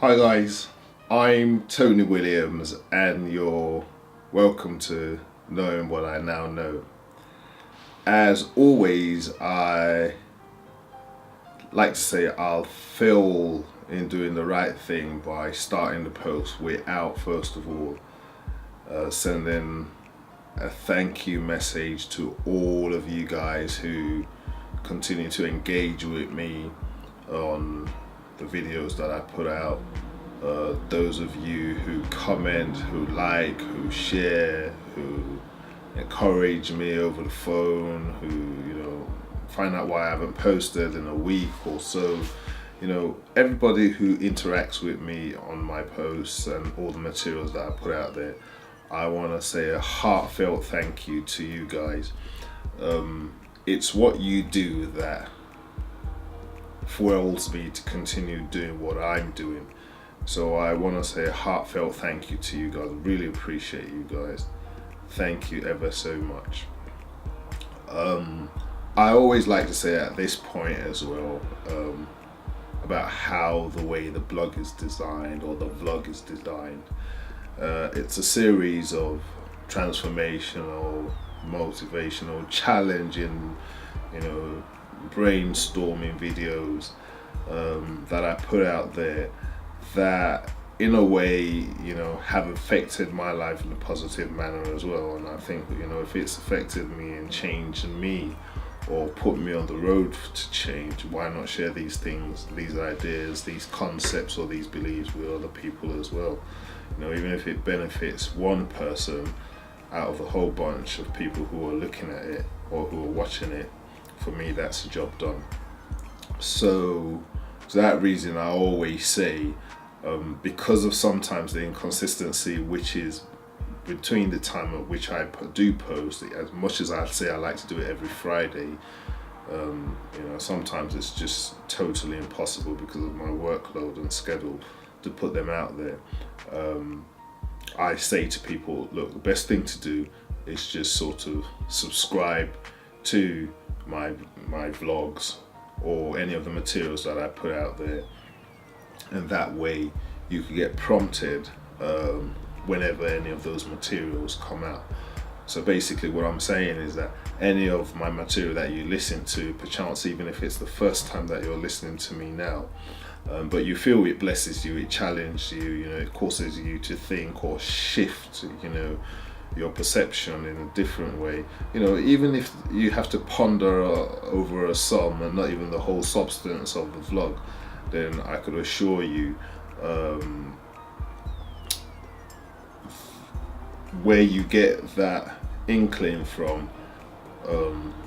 Hi guys, I'm Tony Williams and you're welcome to Knowing What I Now Know. As always, I like to say I'll fail in doing the right thing by starting the post without first of all sending a thank you message to all of you guys who continue to engage with me on the videos that I put out. Those of you who comment, who like, who share, who encourage me over the phone, who find out why I haven't posted in a week or so. Everybody who interacts with me on my posts and all the materials that I put out there, I want to say a heartfelt thank you to you guys. It's what you do that fuels me to continue doing what I'm doing. So I want to say a heartfelt thank you to you guys. Really appreciate you guys. Thank you ever so much. I always like to say at this point as well about how the way the blog is designed or the vlog is designed. It's a series of transformational, motivational, challenging, brainstorming videos that I put out there that in a way have affected my life in a positive manner as well. And I think if it's affected me and changed me or put me on the road to change, why not share these things, these ideas, these concepts or these beliefs with other people as well. Even if it benefits one person out of a whole bunch of people who are looking at it or who are watching it, for me that's a job done. So for that reason I always say, because of sometimes the inconsistency which is between the time at which I do post, as much as I say I like to do it every Friday, sometimes it's just totally impossible because of my workload and schedule to put them out there. I say to people, look, the best thing to do is just sort of subscribe to my vlogs or any of the materials that I put out there, and that way you can get prompted whenever any of those materials come out. So basically what I'm saying is that any of my material that you listen to, perchance even if it's the first time that you're listening to me now, but you feel it blesses you, it challenges you, it causes you to think or shift your perception in a different way, even if you have to ponder over a sum and not even the whole substance of the vlog, then I could assure you where you get that inkling from,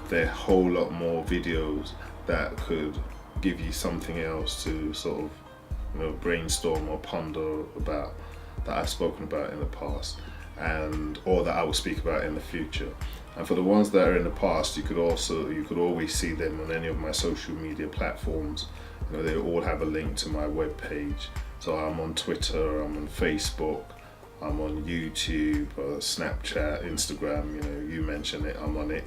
there are a whole lot more videos that could give you something else to sort of brainstorm or ponder about, that I've spoken about in the past or that I will speak about in the future. And for the ones that are in the past, you could always see them on any of my social media platforms. They all have a link to my webpage. So I'm on Twitter, I'm on Facebook, I'm on YouTube, Snapchat, Instagram, you mentioned it, I'm on it.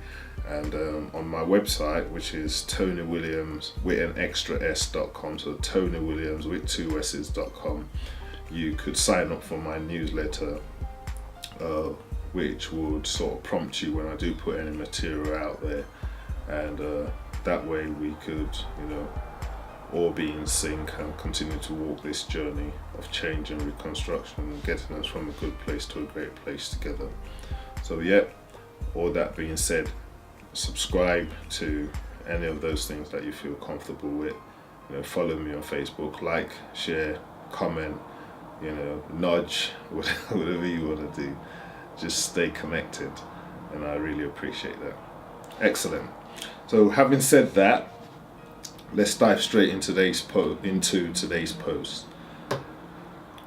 And on my website, which is Tony Williams with an extra s.com, so Tony Williams with 2 s's.com, you could sign up for my newsletter, which would sort of prompt you when I do put any material out there. And that way we could, all be in sync and continue to walk this journey of change and reconstruction and getting us from a good place to a great place together. So all that being said, subscribe to any of those things that you feel comfortable with. Follow me on Facebook, like, share, comment, nudge, whatever you want to do. Just stay connected, and I really appreciate that. Excellent. So having said that, let's dive straight into today's post.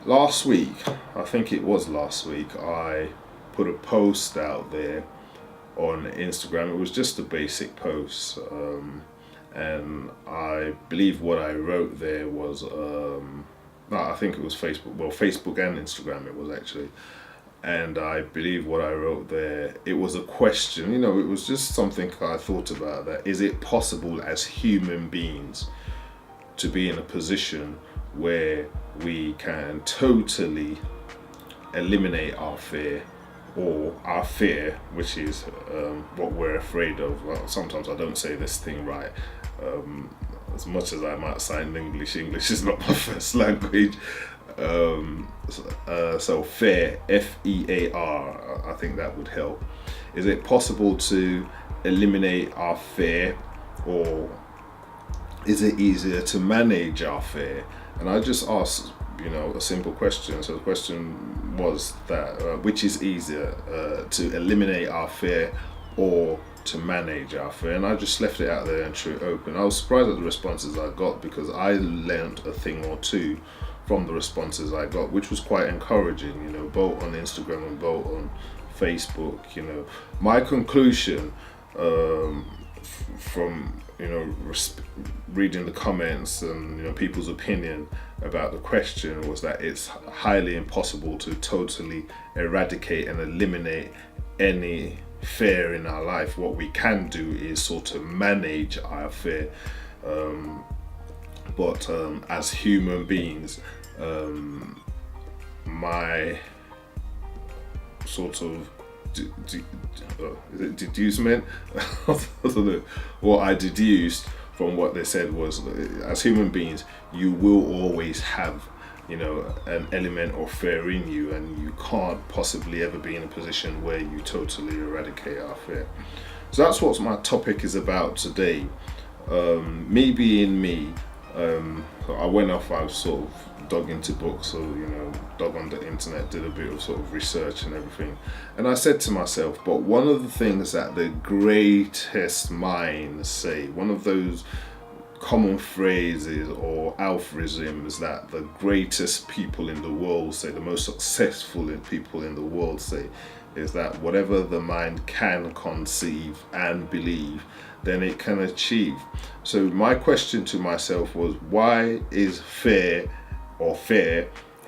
Last week, I think it was last week, I put a post out there on Instagram. It was just a basic post, and I believe what I wrote there was, I think it was Facebook. Well, Facebook and Instagram it was actually. And I believe what I wrote there, it was a question, it was just something I thought about, that is it possible as human beings to be in a position where we can totally eliminate our fear, or our fear, which is what we're afraid of. Well, sometimes I don't say this thing right. As much as I might sound English is not my first language. So fear, FEAR, I think that would help. Is it possible to eliminate our fear, or is it easier to manage our fear? And I just asked, a simple question. So the question was that which is easier, to eliminate our fear or to manage our fear? And I just left it out there and threw it open. I was surprised at the responses I got, because I learned a thing or two from the responses I got, which was quite encouraging, both on Instagram and both on Facebook. My conclusion from reading the comments and people's opinion about the question was that it's highly impossible to totally eradicate and eliminate any fear in our life. What we can do is sort of manage our fear, but as human beings, my sort of is it deducement? I don't know. What I deduced from what they said was, as human beings, you will always have, an element of fear in you, and you can't possibly ever be in a position where you totally eradicate our fear. So that's what my topic is about today. Me being me, I went off, I sort of dug into books, so dug on the internet, did a bit of sort of research and everything, and I said to myself, but one of the things that the greatest minds say, one of those common phrases or aphorisms that the greatest people in the world say, the most successful people in the world say, is that whatever the mind can conceive and believe, then it can achieve. So my question to myself was, why is fear,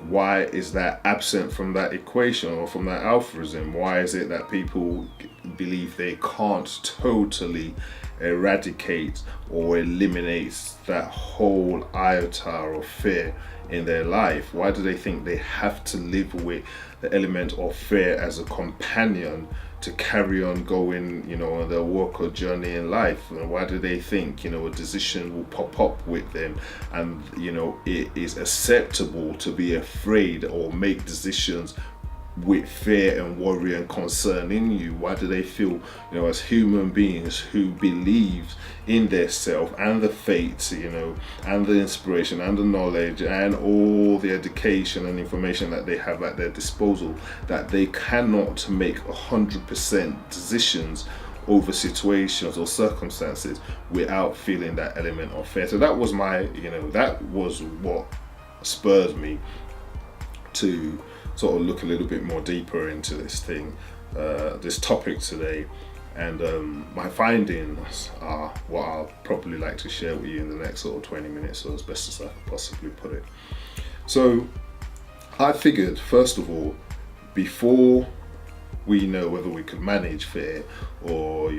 why is that absent from that equation or from that aphorism? Why is it that people believe they can't totally eradicate or eliminate that whole iota of fear in their life? Why do they think they have to live with the element of fear as a companion to carry on going, on their walk or journey in life? And why do they think, a decision will pop up with them, and, it is acceptable to be afraid or make decisions with fear and worry and concern in you? Why do they feel, as human beings who believe in their self and the faith, and the inspiration and the knowledge and all the education and information that they have at their disposal, that they cannot make 100% decisions over situations or circumstances without feeling that element of fear? So that was that was what spurs me to sort of look a little bit more deeper into this thing, this topic today. And my findings are what I'll probably like to share with you in the next sort of 20 minutes, or as best as I can possibly put it. So I figured, first of all, before we know whether we could manage fear, or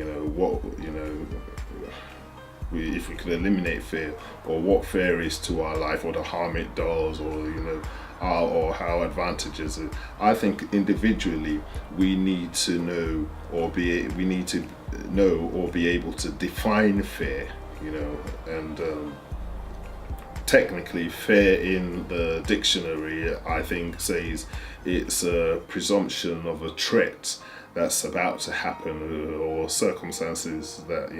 if we could eliminate fear, or what fear is to our life, or the harm it does, or how advantages it. I think individually we need to know or be able to define fear, and technically fear in the dictionary, I think, says it's a presumption of a threat that's about to happen, or circumstances that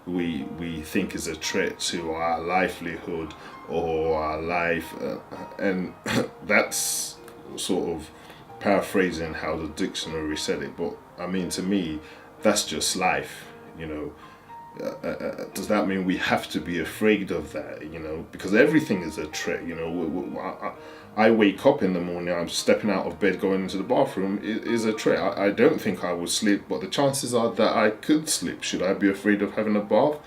we think is a threat to our livelihood or our life, and that's sort of paraphrasing how the dictionary said it. But I mean, to me, that's just life. Does that mean we have to be afraid of that? Because everything is a threat. I wake up in the morning, I'm stepping out of bed, going into the bathroom, is a threat. I don't think I would sleep, but the chances are that I could sleep. Should I be afraid of having a bath?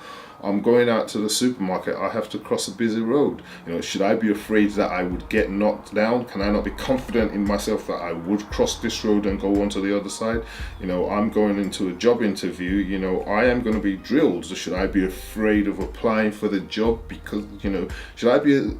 I'm going out to the supermarket, I have to cross a busy road. Should I be afraid that I would get knocked down? Can I not be confident in myself that I would cross this road and go on to the other side? I'm going into a job interview, I am going to be drilled. So should I be afraid of applying for the job? Because, should I be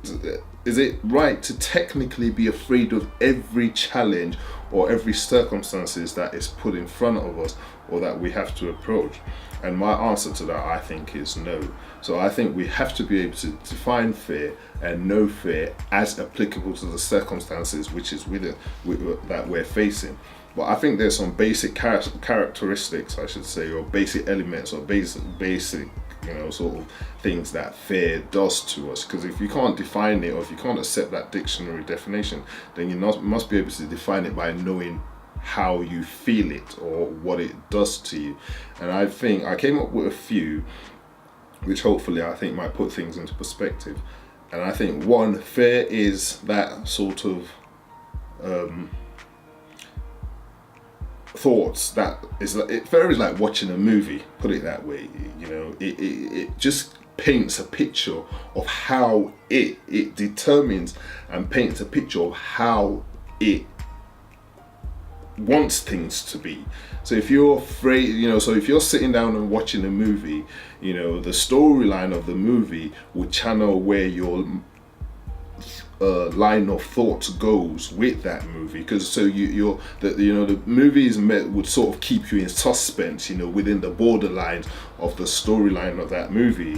is it right to technically be afraid of every challenge or every circumstances that is put in front of us or that we have to approach? And my answer to that, I think, is no. So I think we have to be able to define fear and know fear as applicable to the circumstances which is that we're facing. But I think there's some basic characteristics, I should say, or basic elements, or basic, sort of things that fear does to us. Because if you can't define it, or if you can't accept that dictionary definition, then you must be able to define it by knowing how you feel it or what it does to you. And I think I came up with a few, which hopefully I think might put things into perspective. And I think one, fear is that sort of thoughts that is like, fear is like watching a movie, put it that way. It just paints a picture of how it determines and paints a picture of how it wants things to be. So if you're afraid, so if you're sitting down and watching a movie, the storyline of the movie will channel where your line of thought goes with that movie, because so the movies would sort of keep you in suspense, within the borderlines of the storyline of that movie.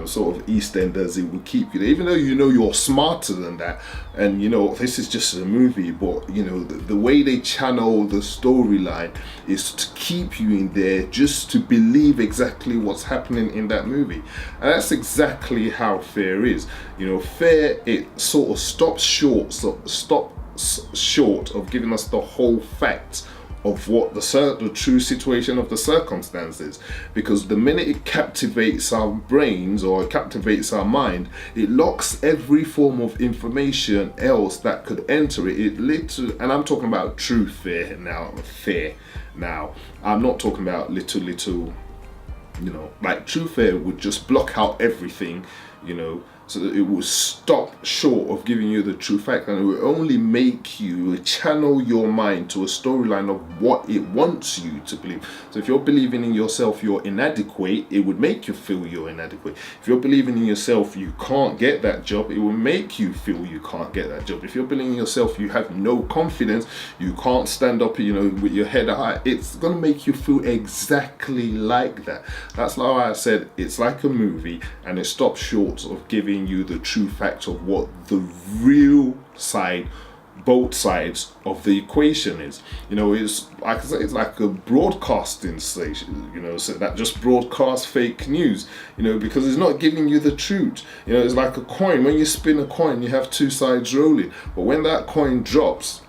Sort of EastEnders, it will keep you there, even though you're smarter than that, and this is just a movie, but the way they channel the storyline is to keep you in there just to believe exactly what's happening in that movie. And that's exactly how fear is. Fear, it sort of stops short of giving us the whole facts of what the true situation of the circumstances, because the minute it captivates our brains or it captivates our mind, it locks every form of information else that could enter it. It literally, and I'm talking about true fear now. I'm not talking about little, like true fear would just block out everything, so that it will stop short of giving you the true fact, and it will only make you channel your mind to a storyline of what it wants you to believe. So if you're believing in yourself you're inadequate, it would make you feel you're inadequate. If you're believing in yourself you can't get that job, it will make you feel you can't get that job. If you're believing in yourself you have no confidence, you can't stand up, with your head high, it's gonna make you feel exactly like that. That's why I said it's like a movie, and it stops short of giving you the true fact of what the real side, both sides of the equation is. It's like I say, it's like a broadcasting station, so that just broadcasts fake news, because it's not giving you the truth. It's like a coin. When you spin a coin, you have two sides rolling, but when that coin drops,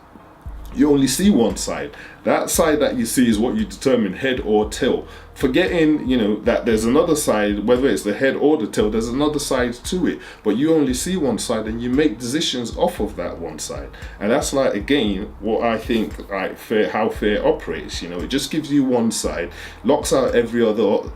you only see one side. That side that you see is what you determine, head or tail. Forgetting, that there's another side, whether it's the head or the tail, there's another side to it. But you only see one side, and you make decisions off of that one side. And that's like, again, what I think, like how fear operates. It just gives you one side, locks out every other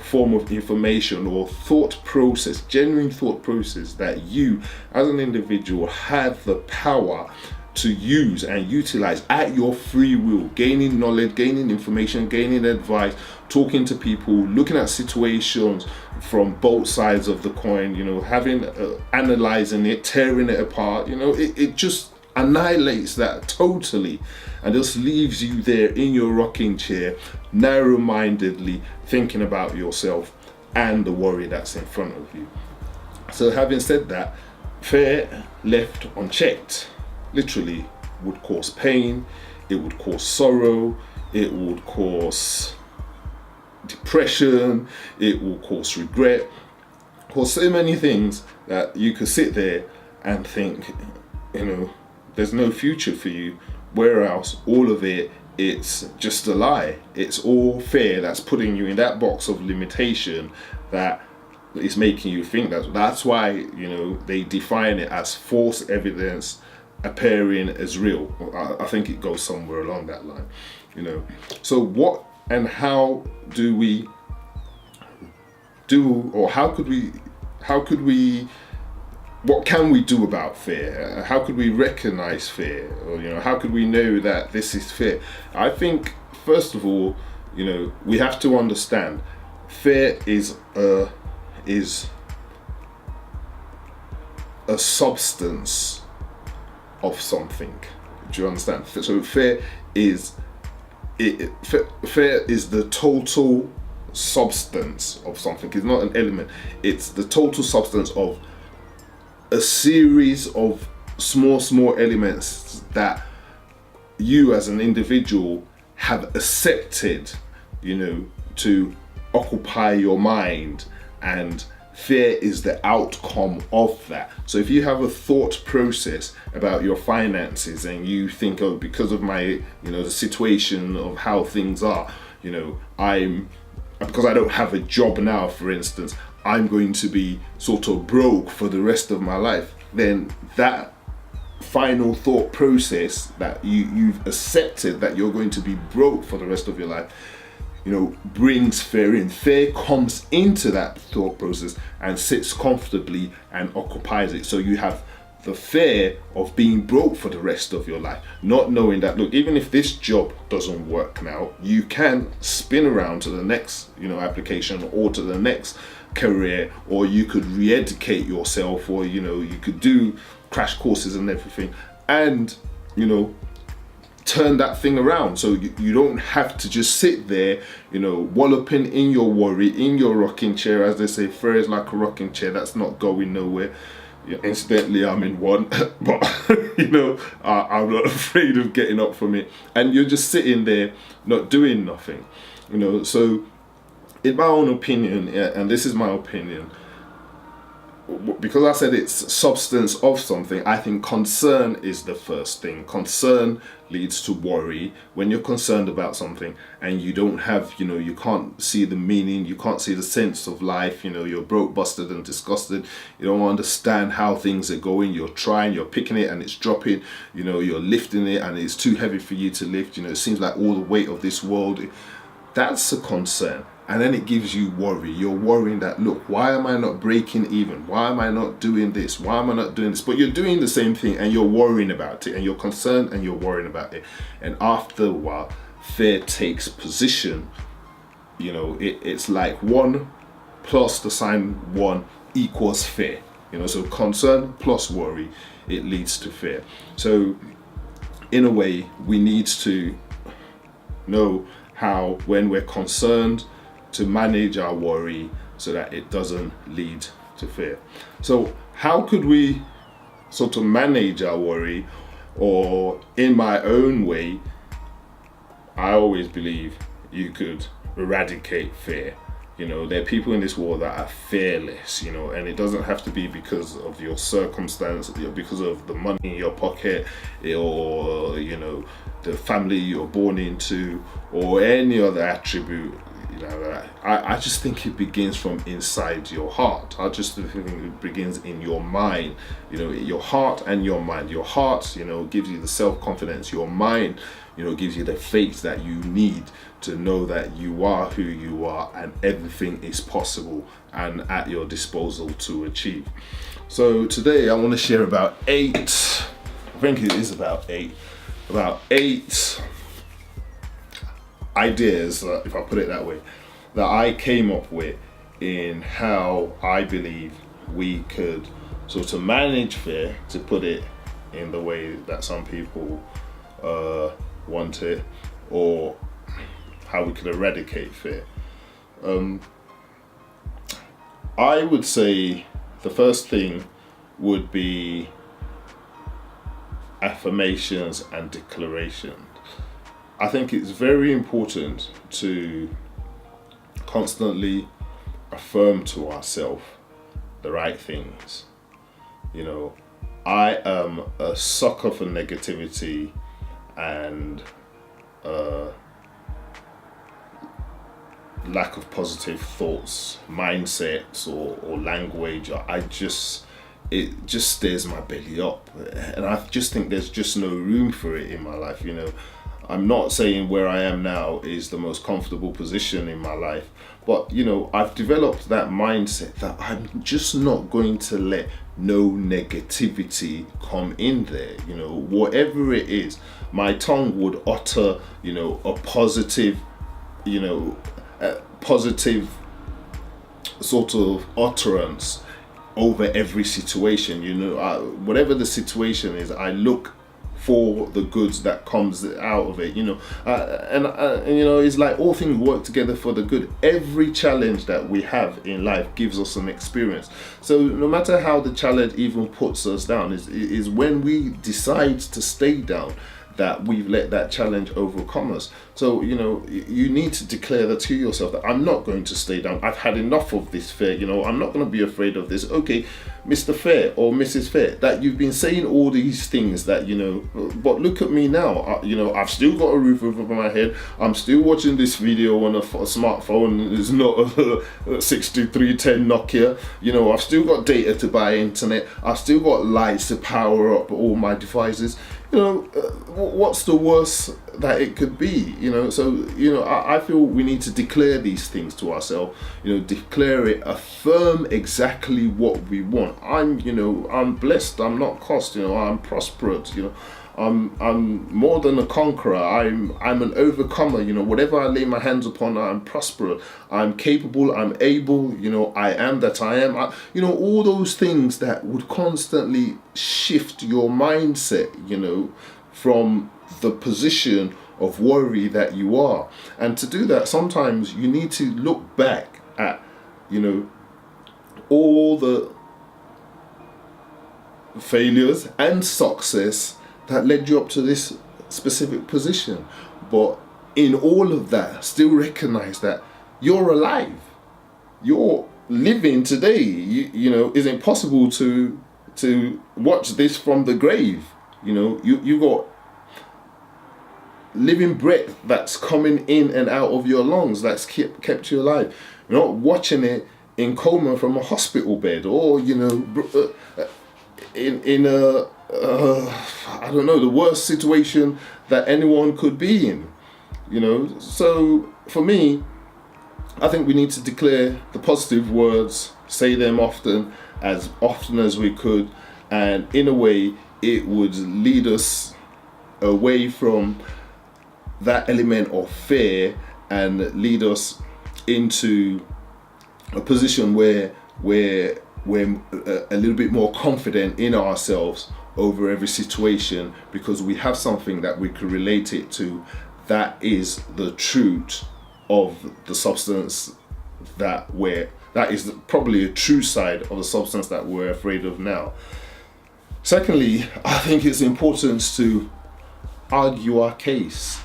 form of information or thought process, genuine thought process that you as an individual have the power to use and utilize at your free will, gaining knowledge, gaining information, gaining advice, talking to people, looking at situations from both sides of the coin, having analyzing it, tearing it apart. It just annihilates that totally, and just leaves you there in your rocking chair, narrow-mindedly thinking about yourself and the worry that's in front of you. So having said that, fear left unchecked literally would cause pain, it would cause sorrow, it would cause depression, it will cause regret, cause so many things that you could sit there and think, there's no future for you, whereas all of it's just a lie. It's all fear that's putting you in that box of limitation that is making you think that. That's why, they define it as false evidence appearing as real. I think it goes somewhere along that line, So what and how do we do, or how could we, what can we do about fear? How could we recognize fear? Or, how could we know that this is fear? I think, first of all, we have to understand fear is a substance of something. Do you understand? So fear is fear is the total substance of something. It's not an element. It's the total substance of a series of small elements that you as an individual have accepted, to occupy your mind, and fear is the outcome of that. So if you have a thought process about your finances and you think, oh, because of my, the situation of how things are, because I don't have a job now, for instance, I'm going to be sort of broke for the rest of my life, then that final thought process that you've accepted that you're going to be broke for the rest of your life, brings fear in. Fear comes into that thought process and sits comfortably and occupies it. So you have the fear of being broke for the rest of your life, not knowing that, look, even if this job doesn't work now, you can spin around to the next, application, or to the next career, or you could re-educate yourself, or, you could do crash courses and everything, and, turn that thing around. So you don't have to just sit there, walloping in your worry, in your rocking chair. As they say, fear is like a rocking chair that's not going nowhere. Incidentally, I'm in one, but I'm not afraid of getting up from it. And you're just sitting there, not doing nothing. So in my own opinion, and this is my opinion, because I said it's substance of something, I think concern is the first thing. Concern leads to worry. When you're concerned about something and you don't have, you can't see the meaning, you can't see the sense of life, you're broke, busted and disgusted, you don't understand how things are going, you're trying, you're picking it and it's dropping, you're lifting it and it's too heavy for you to lift, it seems like all the weight of this world. That's a concern. And then it gives you worry. You're worrying that, look, why am I not breaking even? Why am I not doing this? Why am I not doing this? But you're doing the same thing and you're worrying about it, and you're concerned and you're worrying about it. And after a while, fear takes position. It's like 1 plus the sign 1 equals fear. So concern plus worry, it leads to fear. So in a way, we need to know how, when we're concerned, to manage our worry so that it doesn't lead to fear. So how could we sort of manage our worry? Or in my own way, I always believe you could eradicate fear. There are people in this world that are fearless, and it doesn't have to be because of your circumstance, because of the money in your pocket, or, the family you're born into, or any other attribute. I just think it begins from inside your heart. I just think it begins in your mind, your heart and your mind. Your heart, gives you the self-confidence. Your mind, gives you the faith that you need to know that you are who you are and everything is possible and at your disposal to achieve. So today I want to share about 8, I think it is about 8 ideas, if I put it that way, that I came up with in how I believe we could sort of manage fear, to put it in the way that some people want it, or how we could eradicate fear. I would say the first thing would be affirmations and declarations. I think it's very important to constantly affirm to ourselves the right things. I am a sucker for negativity and lack of positive thoughts, mindsets, or language. It just stirs my belly up, and I just think there's just no room for it in my life. I'm not saying where I am now is the most comfortable position in my life, but I've developed that mindset that I'm just not going to let no negativity come in there. Whatever it is, my tongue would utter, a positive, positive sort of utterance over every situation. Whatever the situation is, I look for the goods that comes out of it. And it's like all things work together for the good. Every challenge that we have in life gives us an experience. So no matter how the challenge even puts us down, is when we decide to stay down, that we've let that challenge overcome us. So you need to declare that to yourself, that I'm not going to stay down. I've had enough of this fear. I'm not going to be afraid of this. Okay, Mr. Fair or Mrs. Fair, that you've been saying all these things that but look at me now. I've still got a roof over my head. I'm still watching this video on a smartphone. It's not a 6310 Nokia. I've still got data to buy internet. I've still got lights to power up all my devices. What's the worst that it could be? So I feel we need to declare these things to ourselves. Declare it, affirm exactly what we want. I'm blessed. I'm not cursed. I'm prosperous. I'm more than a conqueror. I'm an overcomer. Whatever I lay my hands upon, I'm prosperous. I'm capable. I'm able. I am that I am. All those things that would constantly shift your mindset. From the position of worry that you are. And to do that, sometimes you need to look back at all the failures and success that led you up to this specific position. But in all of that, still recognize that you're alive. You're living today. It's impossible to watch this from the grave. You got living breath that's coming in and out of your lungs, that's kept you alive. You're not watching it in coma from a hospital bed, or in a I don't know, the worst situation that anyone could be in. So for me, I think we need to declare the positive words, say them often as we could, and in a way it would lead us away from that element of fear and lead us into a position where we're a little bit more confident in ourselves over every situation, because we have something that we can relate it to, that is the truth of the substance that is probably a true side of the substance that we're afraid of now. Secondly, I think it's important to argue our case.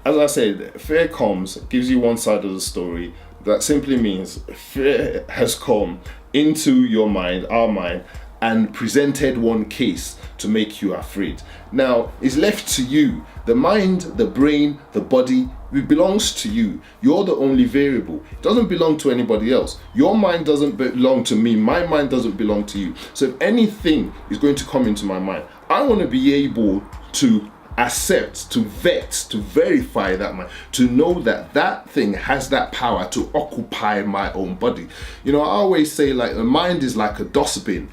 As I said, fear comes, gives you one side of the story. That simply means fear has come into your mind, our mind, and presented one case to make you afraid. Now, it's left to you. The mind, the brain, the body, it belongs to you. You're the only variable. It doesn't belong to anybody else. Your mind doesn't belong to me. My mind doesn't belong to you. So if anything is going to come into my mind, I want to be able to accept, to vet, to verify that mind, to know that thing has that power to occupy my own body. I always say, like, the mind is like a dustbin.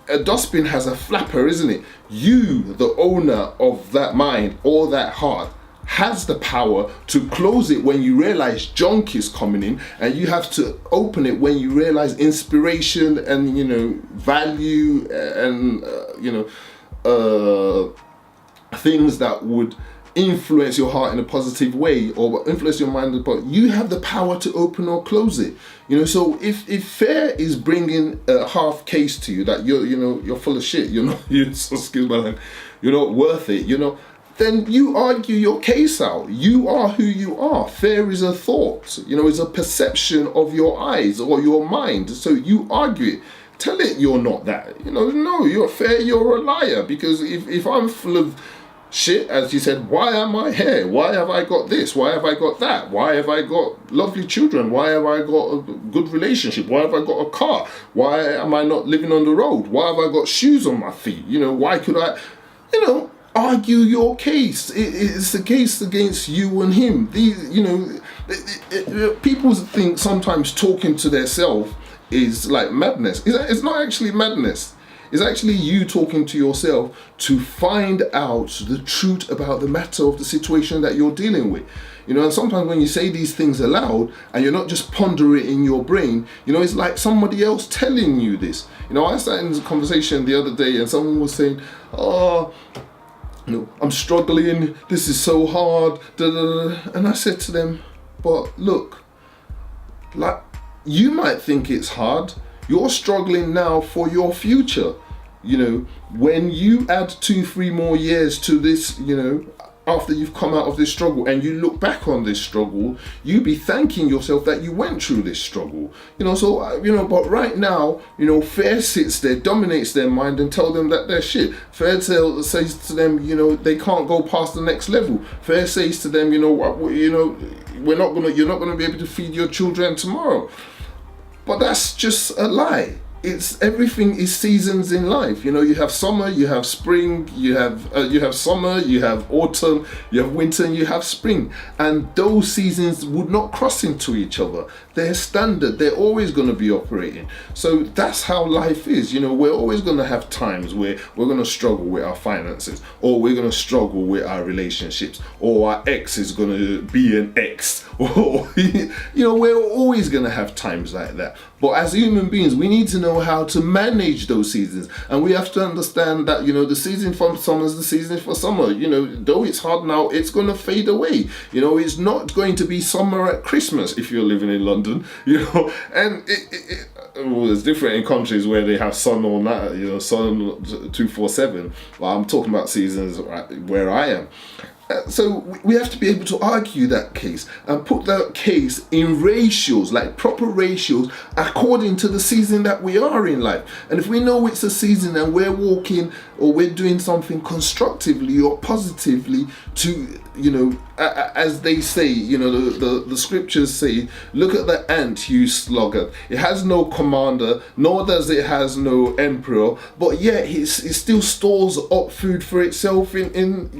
A dustbin has a flapper, isn't it? You, the owner of that mind or that heart, has the power to close it when you realize junk is coming in, and you have to open it when you realize inspiration and value and things that would influence your heart in a positive way or influence your mind. But you have the power to open or close it. So if fear is bringing a half case to you that you're full of shit, you're not worth it, then you argue your case out. You are who you are. Fear is a thought, it's a perception of your eyes or your mind. So you argue it. Tell it you're not that. No, you're fair, you're a liar. Because if I'm full of shit, as you said, why am I here? Why have I got this? Why have I got that? Why have I got lovely children? Why have I got a good relationship? Why have I got a car? Why am I not living on the road? Why have I got shoes on my feet? Why could I, argue your case. It's a case against you and him. People think sometimes talking to themselves is like madness. It's not actually madness. It's actually you talking to yourself to find out the truth about the matter of the situation that you're dealing with. And sometimes when you say these things aloud and you're not just pondering it in your brain, it's like somebody else telling you this. I sat in a conversation the other day and someone was saying, oh, I'm struggling, this is so hard, da, da, da. And I said to them, but look, like, you might think it's hard, you're struggling now for your future. When you add 2-3 more years to this, after you've come out of this struggle and you look back on this struggle, you be thanking yourself that you went through this struggle. But right now, fear sits there, dominates their mind and tell them that they're shit. Fear says to them, they can't go past the next level. Fear says to them, you're not gonna be able to feed your children tomorrow. But that's just a lie. Everything is seasons in life. You have summer, you have spring, you have summer, you have autumn, you have winter, and you have spring. And those seasons would not cross into each other. They're standard. They're always going to be operating. So that's how life is. We're always going to have times where we're going to struggle with our finances, or we're going to struggle with our relationships, or our ex is going to be an ex, or we're always going to have times like that. But as human beings, we need to know how to manage those seasons, and we have to understand that the season for summer is the season for summer. Though it's hard now, it's going to fade away. It's not going to be summer at Christmas if you're living in London. And it's different in countries where they have sun all night, sun 247. Well, I'm talking about seasons where I am. So we have to be able to argue that case and put that case in ratios, like proper ratios, according to the season that we are in life. And if we know it's a season and we're walking or we're doing something constructively or positively to, as they say, the scriptures say, look at the ant, you sluggard. It has no commander, nor does it has no emperor, but yet it still stores up food for itself in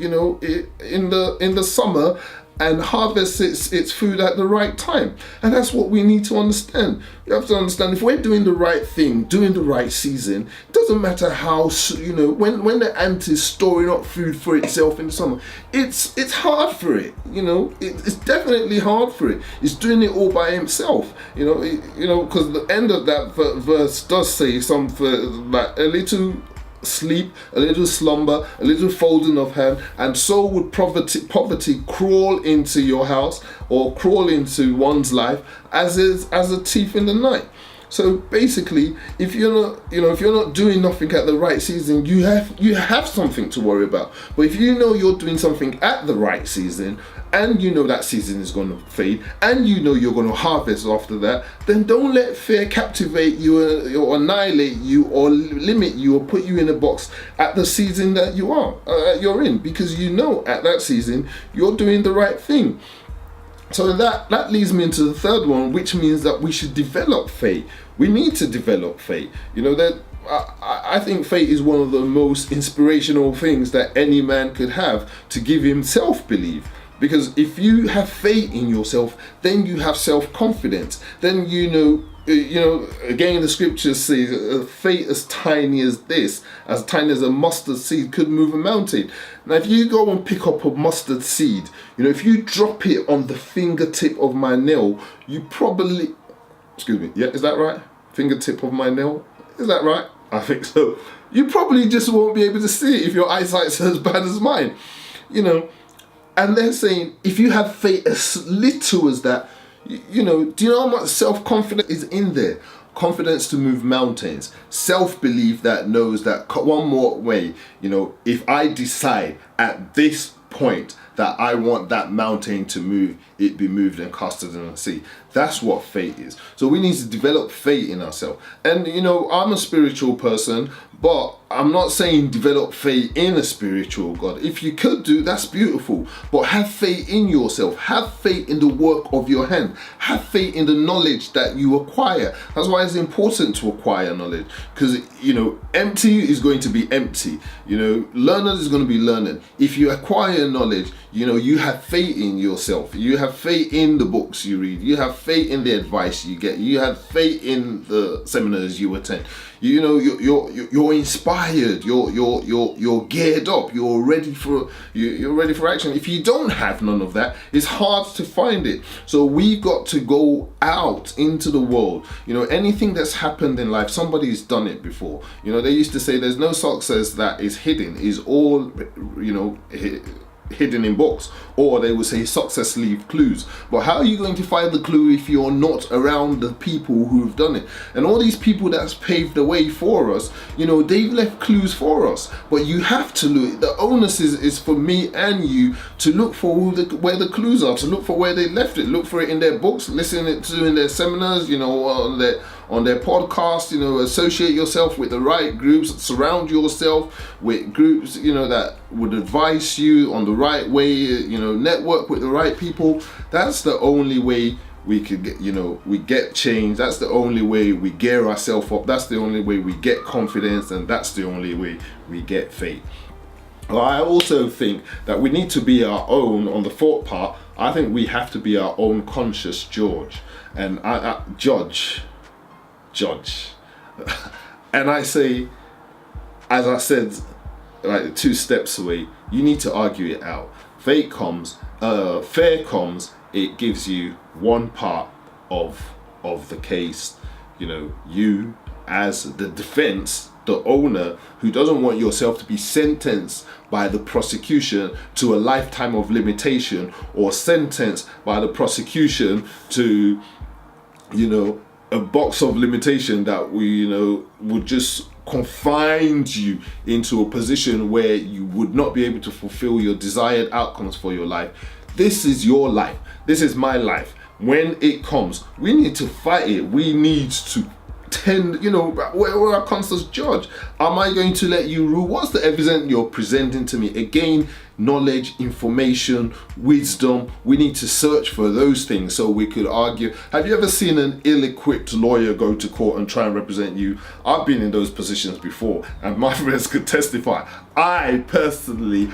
the summer, and harvests its food at the right time. And that's what we need to understand. You have to understand, if we're doing the right thing, doing the right season, it doesn't matter how, when the ant is storing up food for itself in the summer, it's hard for it, it's definitely hard for it. It's doing it all by himself, because the end of that verse does say something like a little sleep, a little slumber, a little folding of hand, and so would poverty crawl into your house or crawl into one's life as a thief in the night. So basically, if you're not doing nothing at the right season, you have something to worry about. But if you're doing something at the right season, and that season is going to fade, and you're going to harvest after that, then don't let fear captivate you or annihilate you or limit you or put you in a box at the season that you're in, because at that season you're doing the right thing. So that leads me into the third one, which means that we should develop faith. We need to develop faith. I think faith is one of the most inspirational things that any man could have to give himself belief. Because if you have faith in yourself, then you have self-confidence. Then again, the scriptures say faith as tiny as a mustard seed could move a mountain. Now, if you go and pick up a mustard seed, if you drop it on the fingertip of my nail, you probably, is that right? Fingertip of my nail, is that right? I think so. You probably just won't be able to see it if your eyesight's as bad as mine, And they're saying, if you have faith as little as that, do you know how much self-confidence is in there? Confidence to move mountains. Self-belief that knows that one more way, if I decide at this point that I want that mountain to move, it be moved and casted in the sea. That's what faith is. So we need to develop faith in ourselves. And I'm a spiritual person, but I'm not saying develop faith in a spiritual God. If you could do, that's beautiful. But have faith in yourself. Have faith in the work of your hand. Have faith in the knowledge that you acquire. That's why it's important to acquire knowledge. Because, empty is going to be empty. Learner is going to be learning. If you acquire knowledge, you have faith in yourself. You have faith in the books you read. You have faith in the advice you get. You have faith in the seminars you attend. You know, you're inspired. You're geared up. You're ready for action. If you don't have none of that, it's hard to find it. So we've got to go out into the world. You know, anything that's happened in life, somebody's done it before. You know, they used to say there's no success that is hidden. Is all, you know, hidden in books, or they would say success leave clues. But how are you going to find the clue if you're not around the people who've done it? And all these people that's paved the way for us, you know, they've left clues for us. But you have to look. The onus is for me and you to look for where the clues are, to look for where they left it, look for it in their books, listen it to in their seminars, you know, on their podcast. You know, associate yourself with the right groups, surround yourself with groups, you know, that would advise you on the right way, you know, network with the right people. That's the only way we could get, you know, we get change. That's the only way we gear ourselves up. That's the only way we get confidence, and that's the only way we get faith. Well, I also think that we need to be our own, on the thought part, I think we have to be our own conscious George and judge. And I say, as I said, like 2 steps away, you need to argue it out. Fair comes, it gives you one part of the case. You know, you as the defense, the owner who doesn't want yourself to be sentenced by the prosecution to a lifetime of limitation, or sentenced by the prosecution to, you know, a box of limitation that would just confine you into a position where you would not be able to fulfill your desired outcomes for your life. This is your life. This is my life. When it comes, we need to fight it. We need to tend, you know, we're our constant judge. Am I going to let you rule? What's the evidence you're presenting to me? Again, knowledge, information, wisdom. We need to search for those things so we could argue. Have you ever seen an ill-equipped lawyer go to court and try and represent you? I've been in those positions before, and my friends could testify. I personally,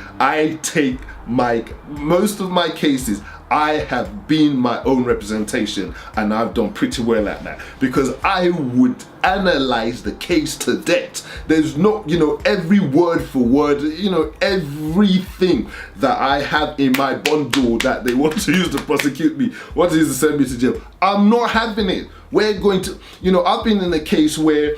take most of my cases, I have been my own representation, and I've done pretty well at that, because I would analyze the case to death. There's no, you know, every word for word, you know, everything that I have in my bundle that they want to use to prosecute me, want to use to send me to jail. I'm not having it. We're going to, you know, I've been in a case where,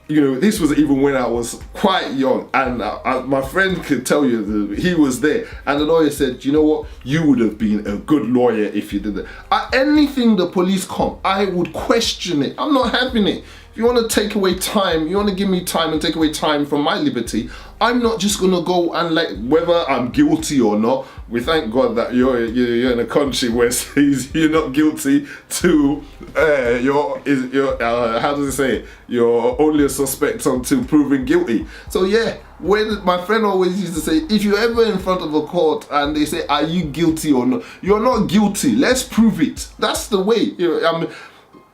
you know, this was even when I was quite young, and my friend could tell you that he was there, and the lawyer said, you know what, you would have been a good lawyer if you did that. Anything the police come, I would question it. I'm not having it. If you want to take away time, you want to give me time and take away time from my liberty, I'm not just going to go and, like, whether I'm guilty or not, we thank God that you're in a country where it says you're not guilty to, how does it say, you're only a suspect until proven guilty. So yeah, when my friend always used to say, if you're ever in front of a court and they say, are you guilty or not? You're not guilty, let's prove it. That's the way. You know, I mean,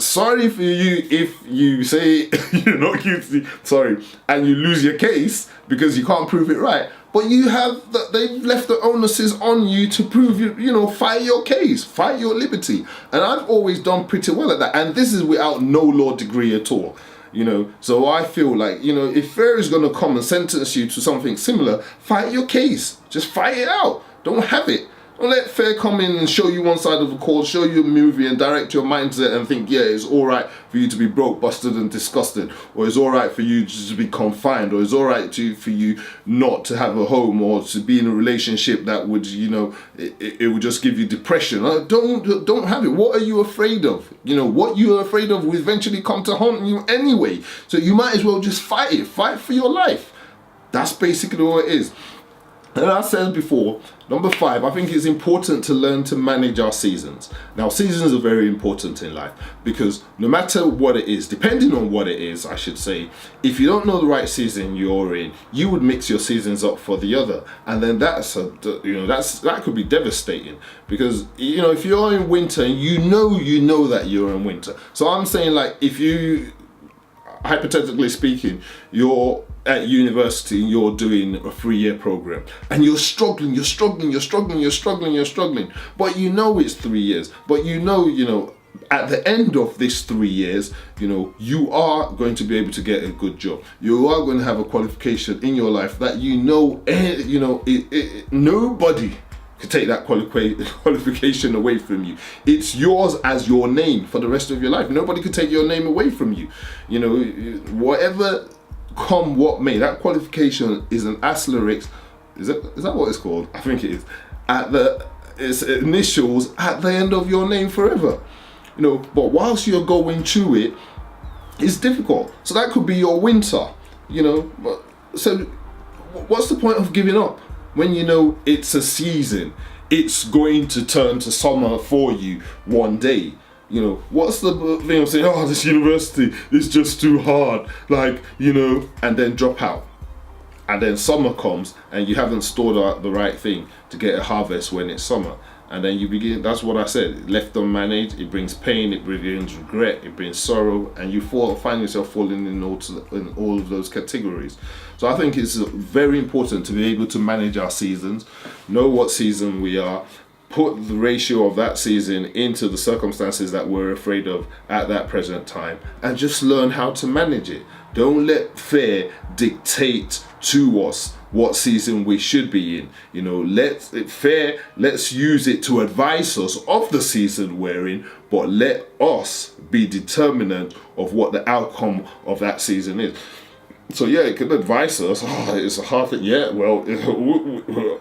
sorry for you if you say you're not guilty, sorry, and you lose your case because you can't prove it right. But you have they've left the onuses on you to prove you know, fight your case, fight your liberty. And I've always done pretty well at that. And this is without no law degree at all. You know, so I feel like, you know, if FAIR is going to come and sentence you to something similar, fight your case. Just fight it out. Don't have it. Don't let FAIR come in and show you one side of the court, show you a movie and direct your mindset and think, yeah, it's all right for you to be broke, busted and disgusted, or it's all right for you to be confined, or it's all right for you not to have a home, or to be in a relationship that would, you know, it would just give you depression. Don't have it. What are you afraid of? You know, what you're afraid of will eventually come to haunt you anyway. So you might as well just fight it. Fight for your life. That's basically what it is. And as I said before, number 5, I think it's important to learn to manage our seasons. Now, seasons are very important in life, because no matter what it is, depending on what it is, I should say, if you don't know the right season you're in, you would mix your seasons up for the other, and then that could be devastating. Because, you know, if you're in winter and you know that you're in winter. So I'm saying, like, if you, hypothetically speaking, you're at university and you're doing a 3-year program and you're struggling, but you know it's 3 years, but you know at the end of this 3 years, you are going to be able to get a good job. You are going to have a qualification in your life that nobody can take that qualification away from you. It's yours as your name for the rest of your life. Nobody can take your name away from you. Whatever come what may, that qualification is an asterisk. Is that what it's called? I think it is. It's initials at the end of your name forever. But whilst you're going through it, it's difficult. So that could be your winter. So what's the point of giving up when it's a season? It's going to turn to summer for you one day. What's the thing of saying, oh, this university is just too hard, and then drop out. And then summer comes and you haven't stored out the right thing to get a harvest when it's summer. And then you begin, that's what I said, left unmanaged, it brings pain, it brings regret, it brings sorrow, and you find yourself falling in all of those categories. So I think it's very important to be able to manage our seasons, know what season we are, put the ratio of that season into the circumstances that we're afraid of at that present time, and just learn how to manage it. Don't let fear dictate to us what season we should be in. Let's use it to advise us of the season we're in, but let us be determinant of what the outcome of that season is. So yeah, it could advise us, it's a hard thing. Yeah, well,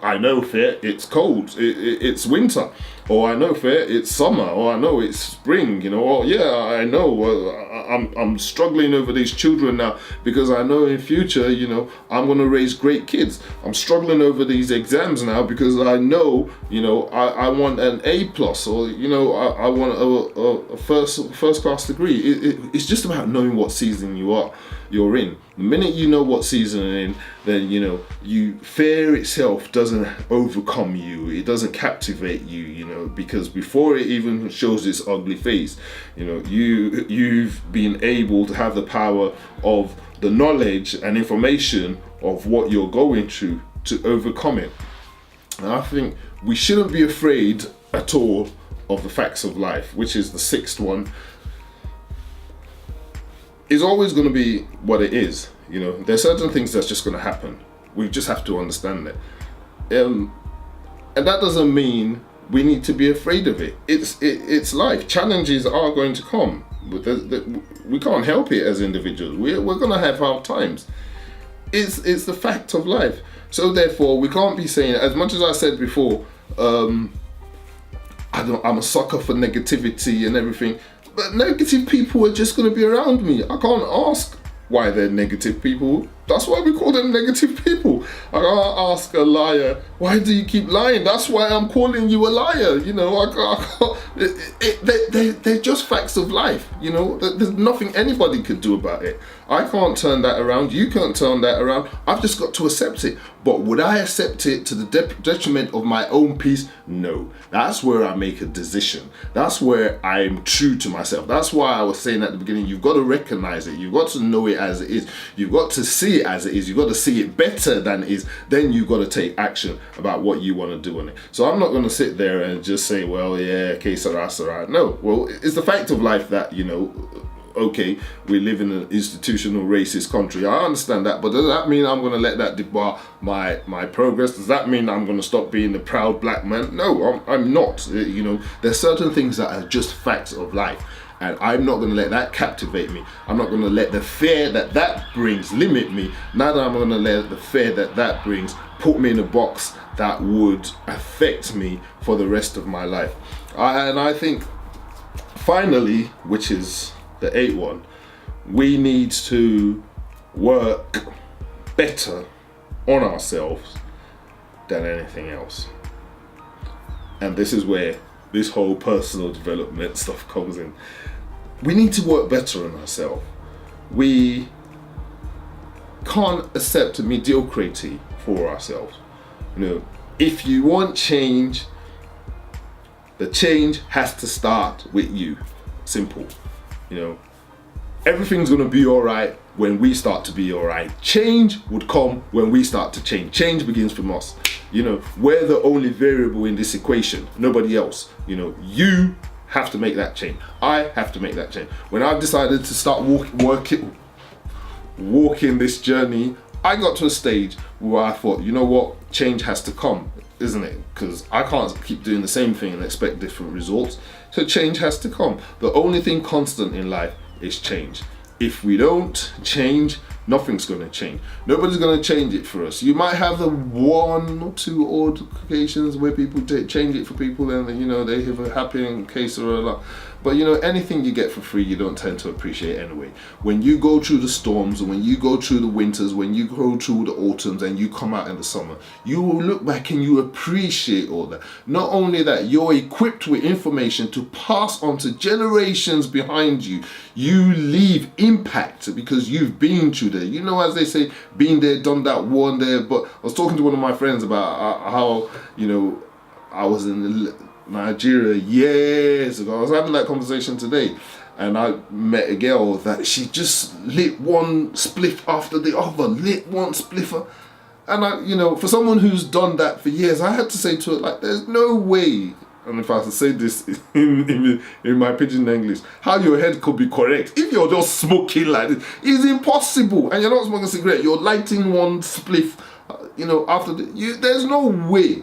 I know fear, it's cold, it's winter. Or I know fear, it's summer. Or I know it's spring, Or yeah, I know I'm struggling over these children now because I know in future, I'm going to raise great kids. I'm struggling over these exams now because I know, I want an A+, or, I want a first class degree. It's just about knowing what season you're in. The minute you know what season you're in, then fear itself doesn't overcome you. It doesn't captivate you, because before it even shows its ugly face, you've been able to have the power of the knowledge and information of what you're going through to overcome it. And I think we shouldn't be afraid at all of the facts of life, which is the sixth one. Is always going to be what it is. There's certain things that's just going to happen. We just have to understand that. And that doesn't mean we need to be afraid of it. It's life. Challenges are going to come. But we can't help it as individuals. We're going to have hard times. It's the fact of life. So therefore, we can't be saying, as much as I said before, I'm a sucker for negativity and everything. But negative people are just going to be around me. I can't ask why they're negative people. That's why we call them negative people. I can't ask a liar, why do you keep lying? That's why I'm calling you a liar. They're just facts of life. There's nothing anybody could do about it. I can't turn that around. You can't turn that around. I've just got to accept it. But would I accept it to the detriment of my own peace? No. That's where I make a decision. That's where I'm true to myself. That's why I was saying at the beginning, you've got to recognize it. You've got to know it as it is. You've got to see it as it is. You've got to see it better than it is. Then you've got to take action about what you want to do on it. So I'm not going to sit there and just say, well, yeah, okay, Sarah. No. Well, it's the fact of life that, okay, we live in an institutional racist country. I understand that, but does that mean I'm going to let that debar my progress? Does that mean I'm going to stop being the proud black man? No, I'm not. There's certain things that are just facts of life, and I'm not going to let that captivate me. I'm not going to let the fear that brings limit me. Neither am I going to let the fear that brings put me in a box that would affect me for the rest of my life. And I think finally, which is the 8th one, we need to work better on ourselves than anything else. And this is where this whole personal development stuff comes in. We need to work better on ourselves. We can't accept mediocrity for ourselves. If you want change, the change has to start with you. Simple. Everything's going to be all right when we start to be all right. Change would come when we start to change. Change begins from us. We're the only variable in this equation, nobody else. You have to make that change. I have to make that change. When I decided to start walking this journey, I got to a stage where I thought, you know what, change has to come, isn't it? Because I can't keep doing the same thing and expect different results. So change has to come. The only thing constant in life is change. If we don't change, nothing's going to change. Nobody's going to change it for us. You might have the one or two odd occasions where people change it for people, and you know, they have a happy case or a lot. But you know, anything you get for free, you don't tend to appreciate anyway. When you go through the storms, when you go through the winters, when you go through the autumns, and you come out in the summer, you will look back and you appreciate all that. Not only that, you're equipped with information to pass on to generations behind you. You leave impact because you've been through there. You know, as they say, been there, done that, worn there. But I was talking to one of my friends about how, you know, I was in Nigeria years ago. I was having that conversation today, and I met a girl that she just lit one spliff after the other, lit one spliffer. And I, you know, for someone who's done that for years, I had to say to her, like, there's no way, and if I could say this in my pidgin English, how your head could be correct if you're just smoking like this is impossible. And you're not smoking a cigarette, you're lighting one spliff, you know, after there's no way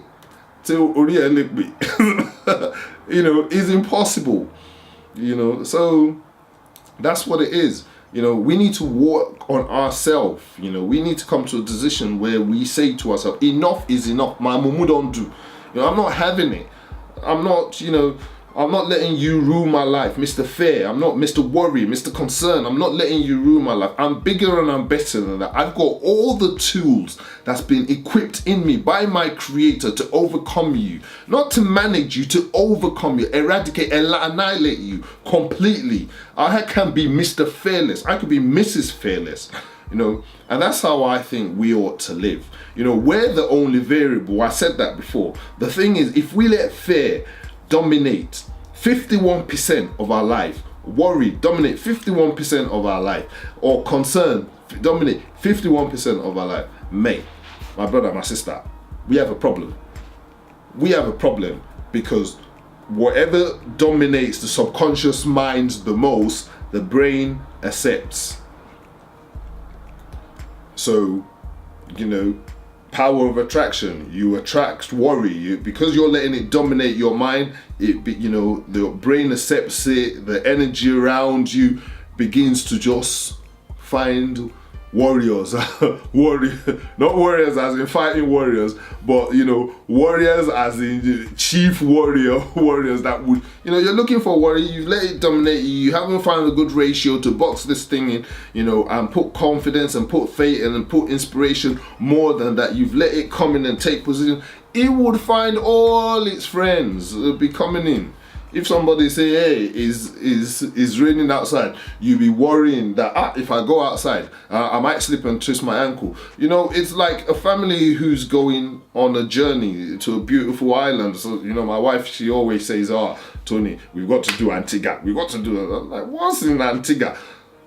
to really, you know, it's impossible, you know. So that's what it is. You know, we need to work on ourselves. You know, we need to come to a decision where we say to ourselves, enough is enough. My mumu don't do. You know, I'm not having it. I'm not, you know, I'm not letting you rule my life, Mr. Fair. I'm not Mr. Worry, Mr. Concern. I'm not letting you rule my life. I'm bigger and I'm better than that. I've got all the tools that's been equipped in me by my creator to overcome you. Not to manage you, to overcome you, eradicate, annihilate you completely. I can be Mr. Fearless. I could be Mrs. Fearless. You know, and that's how I think we ought to live. You know, we're the only variable. I said that before. The thing is, if we let fear dominate 51% of our life, worry dominate 51% of our life, or concern dominate 51% of our life, mate, my brother, my sister, we have a problem. We have a problem, because whatever dominates the subconscious mind the most, the brain accepts. So, you know, power of attraction, you attract worry, because you're letting it dominate your mind. You know, the brain accepts it, the energy around you begins to just find warriors, not warriors as in fighting warriors, but you know, warriors as in chief warriors that would, you know, you're looking for a warrior, you let it dominate you, you haven't found a good ratio to box this thing in, you know, and put confidence and put faith in and put inspiration more than that. You've let it come in and take position. It would find all its friends be coming in. If somebody say, hey, is raining outside, you be worrying that if I go outside, I might slip and twist my ankle. You know, it's like a family who's going on a journey to a beautiful island. So, you know, my wife, she always says, Tony, we've got to do Antigua. We've got to do it. I'm like, what's in Antigua?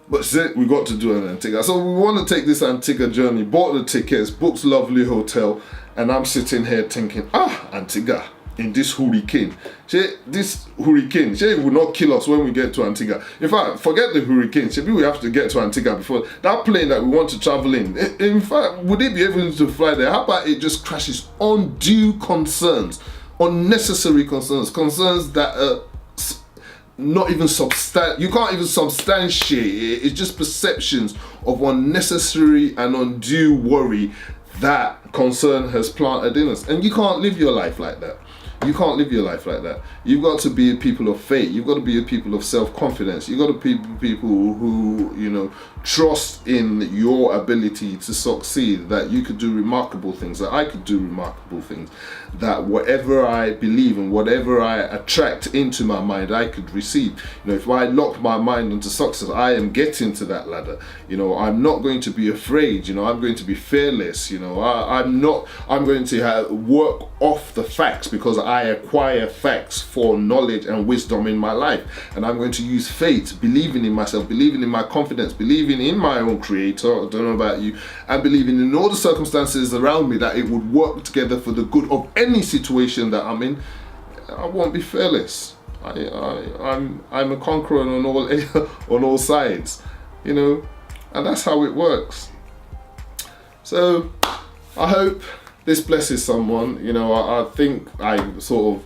But we got to do an Antigua. So we want to take this Antigua journey, bought the tickets, booked lovely hotel, and I'm sitting here thinking, Antigua. In this hurricane, it will not kill us when we get to Antigua. In fact, forget the hurricane. Maybe we have to get to Antigua before that plane that we want to travel in. In fact, would it be able to fly there? How about it just crashes? Undue concerns, unnecessary concerns that are not even you can't even substantiate it. It's just perceptions of unnecessary and undue worry that concern has planted in us, and you can't live your life like that. You can't live your life like that. You've got to be a people of faith. You've got to be a people of self-confidence. You've got to be people who, you know, trust in your ability to succeed, that you could do remarkable things, that I could do remarkable things, that whatever I believe and whatever I attract into my mind, I could receive. You know, if I lock my mind into success, I am getting to that ladder. You know, I'm not going to be afraid. You know, I'm going to be fearless. You know, I'm going to work off the facts, because I acquire facts for knowledge and wisdom in my life. And I'm going to use faith, believing in myself, believing in my confidence, believing in my own creator, I don't know about you, and believing in all the circumstances around me that it would work together for the good of any situation that I'm in. I won't be fearless. I'm a conqueror on all on all sides, you know, and that's how it works. So I hope this blesses someone. You know, I think I sort of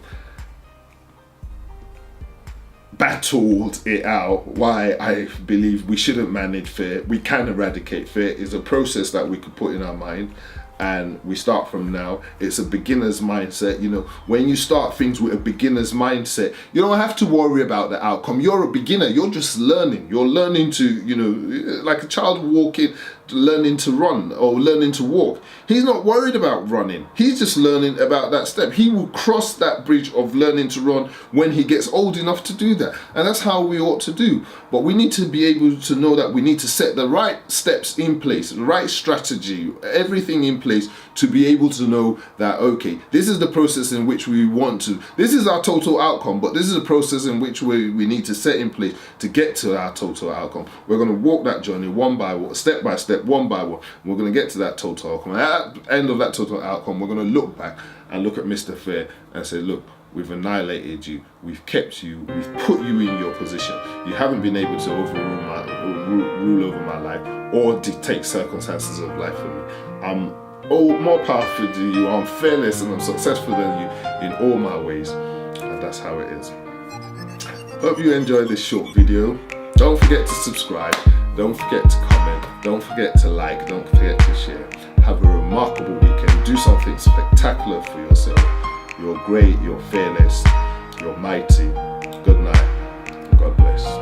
battled it out why I believe we shouldn't manage fear. We can eradicate fear. It's a process that we could put in our mind, and we start from now. It's a beginner's mindset. You know, when you start things with a beginner's mindset, you don't have to worry about the outcome. You're a beginner. You're just learning. You're learning to, you know, like a child walking, learning to run or learning to walk. He's not worried about running. He's just learning about that step. He will cross that bridge of learning to run when he gets old enough to do that. And that's how we ought to do. But we need to be able to know that we need to set the right steps in place, the right strategy, everything in place to be able to know that, okay, this is the process in which we want to, this is our total outcome, but this is a process in which we need to set in place to get to our total outcome. We're going to walk that journey one by one, step by step, one by one. We're going to get to that total outcome. At the end of that total outcome, we're going to look back and look at Mr. Fair and say, look, we've annihilated you, we've kept you, we've put you in your position. You haven't been able to rule over my life or dictate circumstances of life for me. I'm more powerful than you, I'm fearless and I'm successful than you in all my ways. And that's how it is. Hope you enjoyed this short video. Don't forget to subscribe, don't forget to comment, don't forget to like, don't forget to share. Have a remarkable weekend. Do something spectacular for yourself. You're great, you're fearless, you're mighty. Good night. God bless.